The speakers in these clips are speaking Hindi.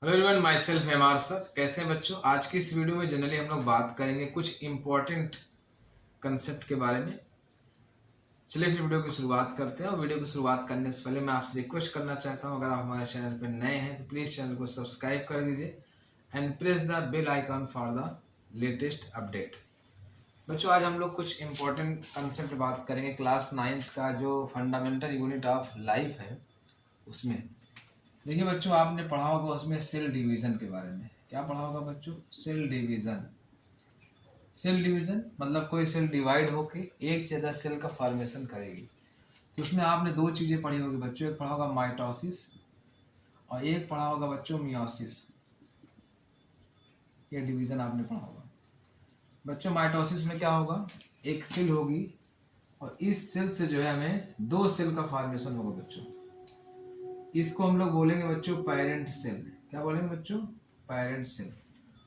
Hello everyone, my self MR sir. कैसे हैं बच्चों? आज की इस वीडियो में जनरली हम लोग बात करेंगे कुछ इम्पोर्टेंट कंसेप्ट के बारे में। चलिए फिर वीडियो की शुरुआत करते हैं। और वीडियो की शुरुआत करने से पहले मैं आपसे रिक्वेस्ट करना चाहता हूं, अगर आप हमारे चैनल पर नए हैं तो प्लीज़ चैनल को सब्सक्राइब कर दीजिए and press the bell icon for the latest update. बच्चों, आज हम लोग कुछ इम्पोर्टेंट कंसेप्ट बात करेंगे। क्लास 9th का जो फंडामेंटल यूनिट ऑफ लाइफ है उसमें देखिए बच्चों, आपने पढ़ा होगा उसमें सेल डिवीजन के बारे में। क्या पढ़ा होगा बच्चों? Cell division. सेल डिवीजन मतलब कोई सेल डिवाइड होके एक से ज़्यादा सेल का फॉर्मेशन करेगी। तो उसमें आपने दो चीज़ें पढ़ी होगी बच्चों, एक पढ़ा होगा माइटोसिस और एक पढ़ा होगा बच्चों मियोसिस। ये डिवीजन आपने पढ़ा होगा बच्चों। माइटोसिस में क्या होगा? एक सेल होगी और इस सेल से जो है हमें दो सेल का फॉर्मेशन होगा बच्चों। इसको हम लोग बोलेंगे बच्चों पेरेंट सेल। क्या बोलेंगे बच्चों? Parent cell.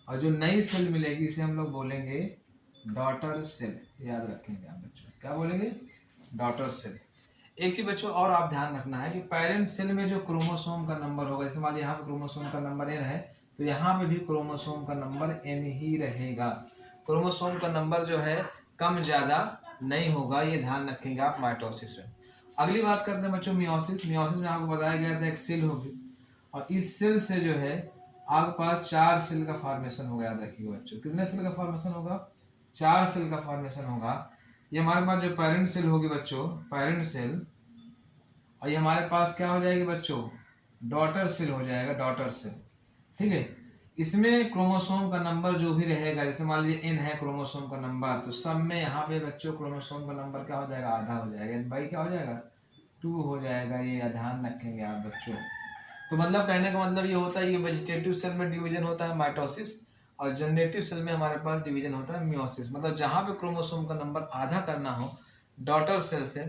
और जो नई सेल मिलेगी इसे हम लोग बोलेंगे डॉटर सेल। याद रखेंगे आप बच्चों, क्या बोलेंगे? Daughter cell. एक चीज बच्चों और आप ध्यान रखना है कि पेरेंट सेल में जो क्रोमोसोम का नंबर होगा, जैसे मान लीजिए यहाँ पे क्रोमोसोम का नंबर n है तो यहाँ पे भी क्रोमोसोम का नंबर n ही रहेगा। क्रोमोसोम का नंबर जो है कम ज्यादा नहीं होगा, ये ध्यान रखेंगे आप माइटोसिस में। अगली बात करते हैं बच्चों मियोसिस। मियोसिस में आपको बताया गया था एक सेल होगी और इस सेल से जो है आपके पास 4 सेल का फॉर्मेशन होगा। याद रखिएगा बच्चों, कितने सेल का फॉर्मेशन होगा? 4 सेल का फॉर्मेशन होगा। ये हमारे पास जो पेरेंट सेल होगी बच्चों, पेरेंट सेल, और ये हमारे पास क्या हो जाएगी बच्चों? डॉटर सेल हो जाएगा, डॉटर सेल। ठीक है। इसमें क्रोमोसोम का नंबर जो भी रहेगा, जैसे मान लीजिए n है क्रोमोसोम का नंबर, तो सब में यहाँ पे बच्चों क्रोमोसोम का नंबर क्या हो जाएगा? आधा हो जाएगा। भाई क्या हो जाएगा? 2 हो जाएगा। ये ध्यान रखेंगे आप बच्चों। तो मतलब कहने का मतलब ये होता है कि वेजिटेटिव सेल में डिवीजन होता है माइटोसिस और जनरेटिव सेल में हमारे पास डिवीजन होता है मियोसिस। मतलब जहाँ पे क्रोमोसोम का नंबर आधा करना हो डॉटर सेल से,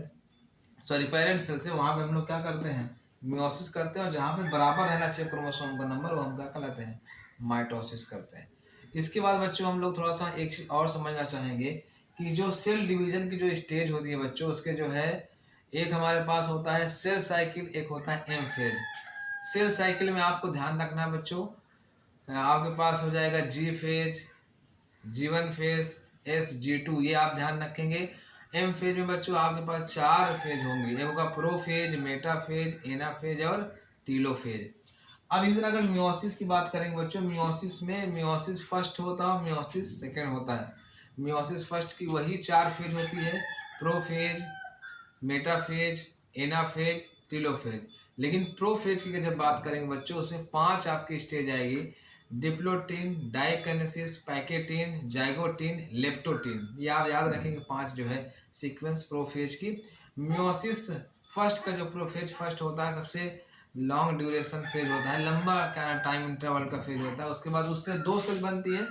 सॉरी पेरेंट सेल से, वहाँ पे हम लोग क्या करते हैं? मियोसिस करते हैं। और जहाँ पे बराबर रहना चाहिए क्रोमोसोम का नंबर वो हम क्या कहते हैं? माइटोसिस करते हैं। इसके बाद बच्चों हम लोग थोड़ा सा एक चीज और समझना चाहेंगे कि जो सेल डिवीजन की जो स्टेज होती है बच्चों, उसके जो है एक हमारे पास होता है सेल साइकिल, एक होता है एम फेज। सेल साइकिल में आपको ध्यान रखना है बच्चों, आपके पास हो जाएगा जी phase, G1 phase, S G2, ये आप ध्यान रखेंगे। एम फेज में बच्चों आपके पास 4 फेज होंगे, एक होगा प्रो फेज, मेटा फेज, एना फेज और टीलो फेज। अब इस तरह अगर मियोसिस की बात करेंगे बच्चों, मियोसिस में मियोसिस फर्स्ट होता है, मियोसिस सेकेंड होता है। मियोसिस फर्स्ट की वही 4 फेज होती है, प्रोफेज, मेटाफेज, एनाफेज, टीलोफेज। लेकिन प्रोफेज की जब बात करेंगे बच्चों, उसमें 5 आपकी स्टेज आएगी। Diplotene, diakinesis, pachytene, zygotene, leptotene. ये आप याद रखेंगे 5 जो है सीक्वेंस प्रोफेज की। मियोसिस फर्स्ट का जो प्रोफेज फर्स्ट होता है सबसे लॉन्ग ड्यूरेशन फेज होता है, लंबा क्या टाइम इंटरवल का फेज होता है। उसके बाद उससे 2 सेल बनती है।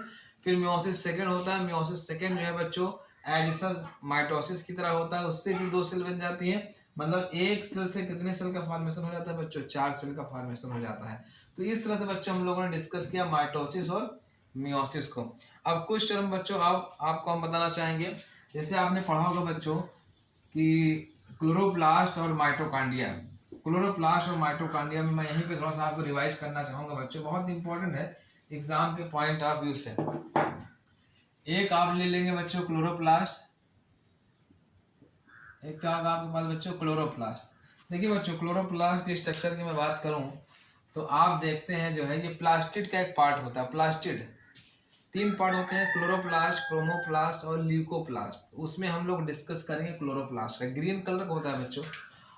फिर मियोसिस सेकेंड होता है। मियोसिस सेकेंड जो है बच्चों एडिशन माइटोसिस की तरह होता है, उससे भी 2 सेल बन जाती है। मतलब एक सेल से कितने सेल का फॉर्मेशन हो जाता है बच्चों? 4 सेल का फॉर्मेशन हो जाता है। तो इस तरह से बच्चों हम लोगों ने डिस्कस किया माइटोसिस और मियोसिस को। अब कुछ टर्म बच्चों आपको हम बताना चाहेंगे। जैसे आपने पढ़ा होगा बच्चों कि क्लोरोप्लास्ट और माइटोकॉन्ड्रिया। क्लोरोप्लास्ट और माइटोकॉन्ड्रिया में मैं यहीं पे थोड़ा सा आपको रिवाइज करना चाहूंगा बच्चों, बहुत इंपॉर्टेंट है एग्जाम के पॉइंट ऑफ व्यू से। एक आप ले लेंगे बच्चों क्लोरोप्लास्ट, एक क्या होगा आपके पास बच्चों? क्लोरोप्लास्ट। देखिए बच्चों, क्लोरोप्लास्ट के स्ट्रक्चर की मैं बात करूं तो आप देखते हैं जो है ये प्लास्टिड का एक पार्ट होता है। प्लास्टिड 3 पार्ट होते हैं, क्लोरोप्लास्ट, क्रोमोप्लास्ट और ल्यूकोप्लास्ट। उसमें हम लोग डिस्कस करेंगे क्लोरोप्लास्ट का। ग्रीन कलर का होता है बच्चों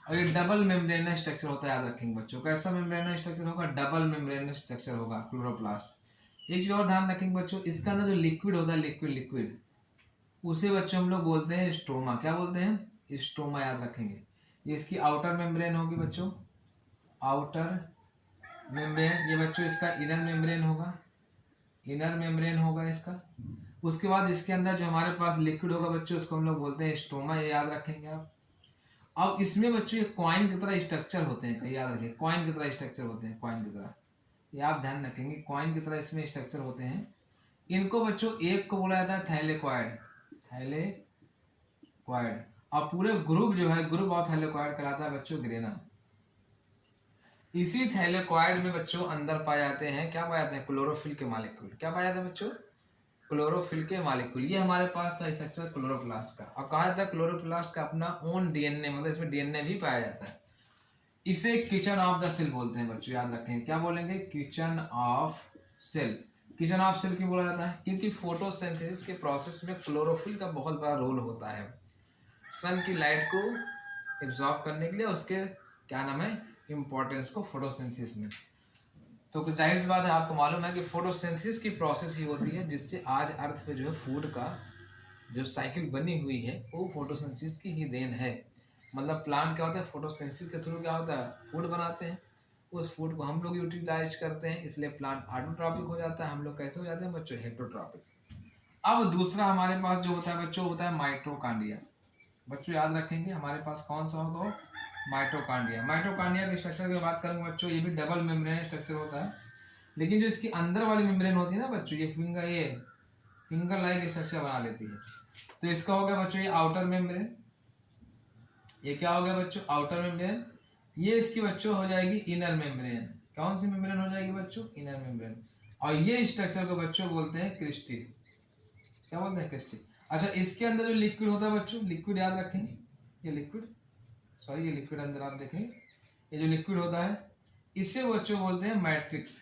और ये डबल मेम्ब्रेनस स्ट्रक्चर होता है। याद रखेंगे बच्चों, कैसा मेम्ब्रेनस स्ट्रक्चर होगा? डबल मेम्ब्रेनस स्ट्रक्चर होगा क्लोरोप्लास्ट। एक चीज और ध्यान रखेंगे बच्चों, इसका अंदर जो लिक्विड होता है, लिक्विड लिक्विड, उसे बच्चों हम लोग बोलते हैं स्टोमा। क्या बोलते हैं? स्टोमा। याद रखेंगे। ये इसकी आउटर मेम्ब्रेन होगी बच्चों, आउटर मेम्ब्रेन। ये बच्चों इसका इनर मेम्ब्रेन होगा, इनर मेम्ब्रेन होगा इसका। उसके बाद इसके अंदर जो हमारे पास लिक्विड होगा बच्चों, उसको हम लोग बोलते हैं स्टोमा। ये याद रखेंगे आप। अब इसमें बच्चों ये कॉइन की तरह स्ट्रक्चर होते हैं, कहीं याद रखिए, कॉइन की तरह स्ट्रक्चर होते हैं, कॉइन की तरह। ये आप ध्यान रखेंगे, कॉइन की तरह इसमें स्ट्रक्चर होते हैं। इनको बच्चों एक को बोला जाता है थैलेक्वाइड, थैलेक्वाइड। और पूरे ग्रुप जो है, ग्रुप ऑफ थैलेक्वाइड कहलाता है बच्चों ग्रेना। इसी थैलेकॉइड में बच्चों अंदर पाए जाते हैं, क्या पाए जाते हैं, क्लोरोफिल के मॉलिक्यूल। क्या पाए जाते हैं बच्चों, क्लोरोफिल के मॉलिक्यूल। ये हमारे पास था स्ट्रक्चर क्लोरोप्लास्ट का। और कहा जाता है क्लोरोप्लास्ट का अपना ओन डीएनए, मतलब इसमें डीएनए भी पाया जाता है। इसे किचन ऑफ द सेल बोलते हैं बच्चों, याद रखें। क्या बोलेंगे, kitchen of cell. Kitchen of cell क्यों बोला जाता है, क्योंकि फोटोसिंथेसिस के प्रोसेस में क्लोरोफिल का बहुत बड़ा रोल होता है सन की लाइट को एब्जॉर्ब करने के लिए, उसके क्या नाम है, इम्पोर्टेंस को फोटोसिंथेसिस में। तो जाहिर सी बात है, आपको मालूम है कि फोटोसिंथेसिस की प्रोसेस ही होती है जिससे आज अर्थ पे जो है फूड का जो साइकिल बनी हुई है वो फोटोसिंथेसिस की ही देन है। मतलब प्लांट क्या होता है, फोटोसिंथेसिस के थ्रू क्या होता है, फूड बनाते हैं। उस फूड को हम लोग यूटिलाइज करते हैं, इसलिए प्लांट ऑटोट्रॉपिक हो जाता है। हम लोग कैसे हो जाते हैं बच्चों, हेटेरोट्रॉपिक। अब दूसरा हमारे पास जो होता है बच्चों, होता है माइटोकॉन्ड्रिया। बच्चों याद रखेंगे हमारे पास कौन सा होगा, माइटोकॉन्ड्रिया। माइटोकॉन्ड्रिया के स्ट्रक्चर की बात करेंगे बच्चों, ये भी डबल मेम्ब्रेन स्ट्रक्चर होता है। लेकिन जो इसकी अंदर वाली मेम्ब्रेन होती है ना बच्चों, ये फिंगर लाइक स्ट्रक्चर बना लेती है। तो इसका हो गया बच्चों ये आउटर मेम्ब्रेन। ये क्या हो गया बच्चों, आउटर मेम्ब्रेन। ये इसकी बच्चों हो जाएगी इनर मेम्ब्रेन। कौन सी मेम्ब्रेन हो जाएगी बच्चों, इनर मेम्ब्रेन। और ये स्ट्रक्चर को बच्चों बोलते हैं क्रिस्टी। क्या बोलते हैं, क्रिस्टी। अच्छा, इसके अंदर जो लिक्विड होता है बच्चों, लिक्विड याद रखेंगे, ये लिक्विड, सॉरी ये लिक्विड अंदर आप देखेंगे, ये जो लिक्विड होता है इसे बच्चों बोलते हैं मैट्रिक्स।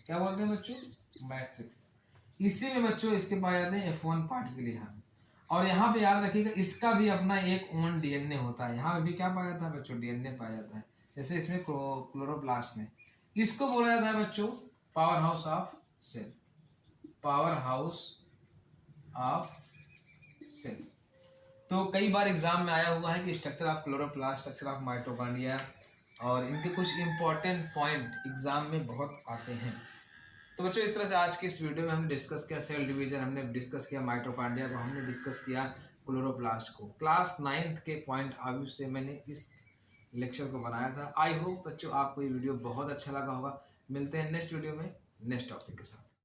क्या बोलते हैं बच्चों, मैट्रिक्स। इसी में बच्चों इसके पाए जाते हैं F1 पार्ट के लिए। हाँ, और यहाँ पे याद रखिएगा इसका भी अपना एक ओन डीएनए होता है। यहाँ पे भी क्या पाया जाता है बच्चों, डीएनए पाया जाता है। जैसे इसमें क्लोरोप्लास्ट में, इसको बोला जाता है बच्चों power house of cell. Power house of cell. तो कई बार एग्जाम में आया हुआ है कि structure of chloroplast, structure of mitochondria, और इनके कुछ इंपॉर्टेंट पॉइंट एग्जाम में बहुत आते हैं। तो बच्चों इस तरह से आज की इस वीडियो में हमने डिस्कस किया सेल डिवीजन, हमने डिस्कस किया माइटोकॉन्ड्रिया को, हमने डिस्कस किया क्लोरोप्लास्ट को। क्लास 9th के पॉइंट ऑफ से मैंने इस लेक्चर को बनाया था। आई होप बच्चों आपको ये वीडियो बहुत अच्छा लगा होगा। मिलते हैं नेक्स्ट वीडियो में नेक्स्ट टॉपिक के साथ।